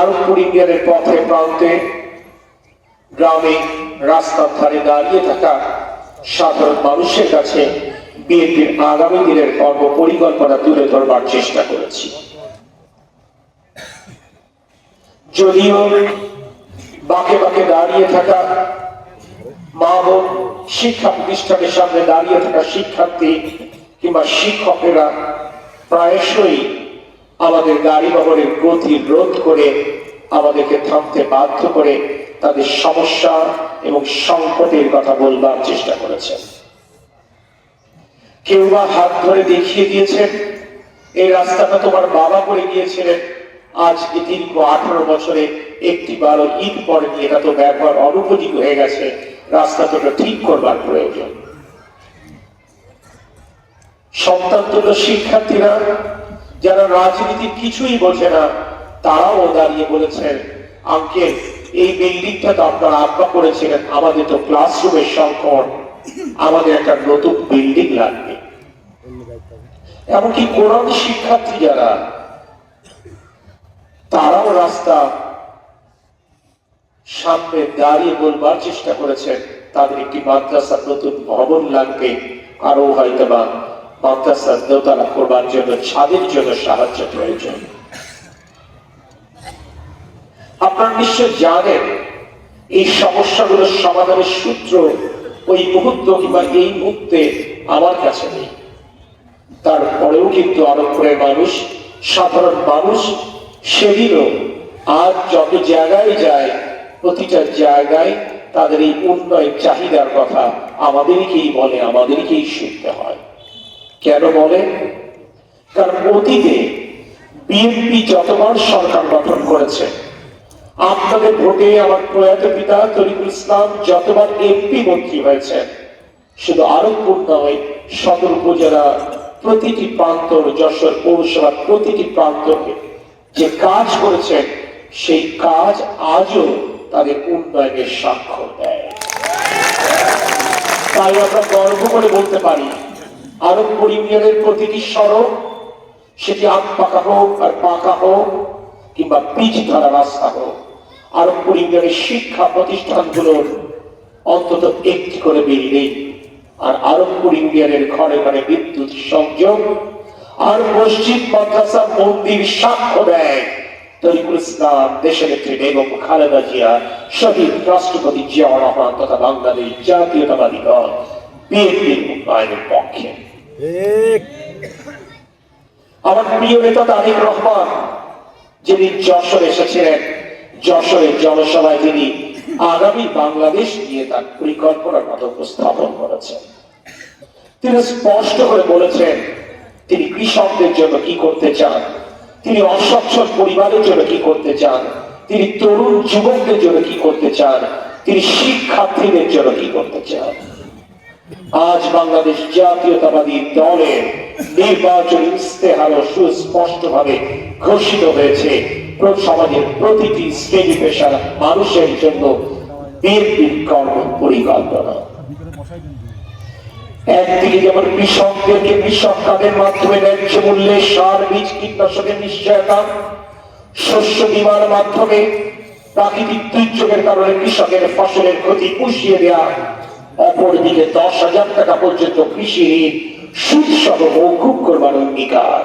আরবপুর ইউনিয়নের পথে প্রান্তে গ্রামে রাস্তার ধারে দাঁড়িয়ে থাকা সাধারণ মানুষের কাছে বিএনপির আগামী দিনের কর্ম পরিকল্পনা তুলে ধরবার চেষ্টা করেছি। যদিও বাঁকে বাঁকে দাঁড়িয়ে থাকা মা বোন, শিক্ষা প্রতিষ্ঠানের সামনে দাঁড়িয়ে থাকা শিক্ষার্থী কিংবা শিক্ষকেরা প্রায়শই আমাদের গাড়ি বহরের গতি রোধ করে আমাদেরকে থামতে বাধ্য করে তাদের সমস্যা এবং সংকটের কথা বলবার চেষ্টা করেছেন। কেউ বা হাত ধরে দেখিয়ে দিয়েছেন, এই রাস্তাটা তোমার বাবা করে গিয়েছিলেন, আজ দীর্ঘ 18 বছরে একটি বারো ঈদ পড়েনি, এটা তো ব্যবহার অনুপযোগী হয়ে গেছে, রাস্তাটা ঠিক করবার প্রয়োজন। সন্তান তুল্য শিক্ষার্থীরা যারা রাজনীতির কিছুই বোঝে না, তারাও দাঁড়িয়ে বলেছেন, আঙ্কেল এই বিল্ডিংটা তো আপনার আব্বা করেছিলেন, আমাদের তো ক্লাসরুমের সংকট, আমাদের একটা নতুন বিল্ডিং লাগবে। এমনকি কোরআন শিক্ষার্থী যারা, তারাও রাস্তা সামনে দাঁড়িয়ে বলবার চেষ্টা করেছেন তাদের একটি মাদ্রাসার নতুন ভবন লাগবে, আরো হয়তো বা মাদ্রাসার দোতলা করবার জন্য ছাদের জন্য সাহায্য প্রয়োজন। আপনারা নিশ্চয় জানেন এই সমস্যাগুলোর সমাধানের সূত্র ওই মুহূর্ত কিংবা এই মুহূর্তে আমার কাছে নেই। তারপরেও কিন্তু আরবপুরের মানুষ, সাধারণ মানুষ সেদিনও আজ যত জায়গায় যায়, প্রতিটা জায়গায় তাদের এই উন্নয়ন চাহিদার কথা আমাদেরকেই বলে, আমাদেরকেই শুনতে হয়। কেন বলে? কারণ অতীতে বিএনপি যতবার সরকার গঠন করেছে, আপনাদের ভোটে আমার প্রয়াত পিতা তরিকুল ইসলাম যতবার এমপি মন্ত্রী হয়েছেন, শুধু আরবপুর নয়, সদর উপজেলা প্রতিটি প্রান্তর, যশোর পৌরসভার প্রতিটি প্রান্তরে যে কাজ করেছেন, সেই কাজ আজও তাদের উন্নয়নের স্বাক্ষর দেয়। তাই আমরা গর্ব করে বলতে পারি, আরবপুর ইউনিয়নের প্রতিটি সড়ক, সেটি আধ পাকা হোক আর পাকা হোক কিংবা পিচ ধরা রাস্তা হোক, আরবপুর ইউনিয়নের শিক্ষা প্রতিষ্ঠানগুলোর অন্তত একটি করে বিল্ডিং, আর আরবপুর ইউনিয়নের ঘরে ঘরে বিদ্যুৎ সংযোগ, আর মসজিদ, মাদ্রাসা, মন্দির সাক্ষ্য দেয় তরিকুল ইসলাম, দেশনেত্রী বেগম খালেদা জিয়া, শহীদ রাষ্ট্রপতি জিয়াউর রহমান তথা বাংলাদেশ জাতীয়তাবাদী দল বিএনপির উন্নয়নের পক্ষে। আমার প্রিয় নেতা তারেক রহমান যিনি যশোরে এসেছিলেন, যশোরের জনসভায় তিনি আগামী বাংলাদেশ নিয়ে তার পরিকল্পনার কথা উপস্থাপন করেছেন। তিনি স্পষ্ট করে বলেছেন তিনি কৃষকদের জন্য কি করতে চান, তিনি অসচ্ছল পরিবারের জন্য কি করতে চান, তিনি তরুণ যুবকদের জন্য কি করতে চান, তিনি শিক্ষার্থীদের জন্য কি করতে চান। আজ বাংলাদেশ জাতীয়তাবাদী দলের নির্বাচনী ইস্তেহারও সুস্পষ্টভাবে ঘোষিত হয়েছে সমাজের প্রতিটি শ্রেণী পেশার মানুষের জন্য বিএনপির কর্ম পরিকল্পনা। একদিকে যেমন কৃষকদেরকে কৃষক কার্ডের মাধ্যমে ন্যায্য মূল্যে সার, বীজ, কীটনাশকের নিশ্চয়তা, শস্য বীমার মাধ্যমে প্রাকৃতিক দুর্যোগের কারণে কৃষকের ফসলের ক্ষতি পুষিয়ে দেওয়া, অপরদিকে 10,000 টাকা পর্যন্ত কৃষি ঋণ সুদ সহ মৌকুব করবার অঙ্গীকার।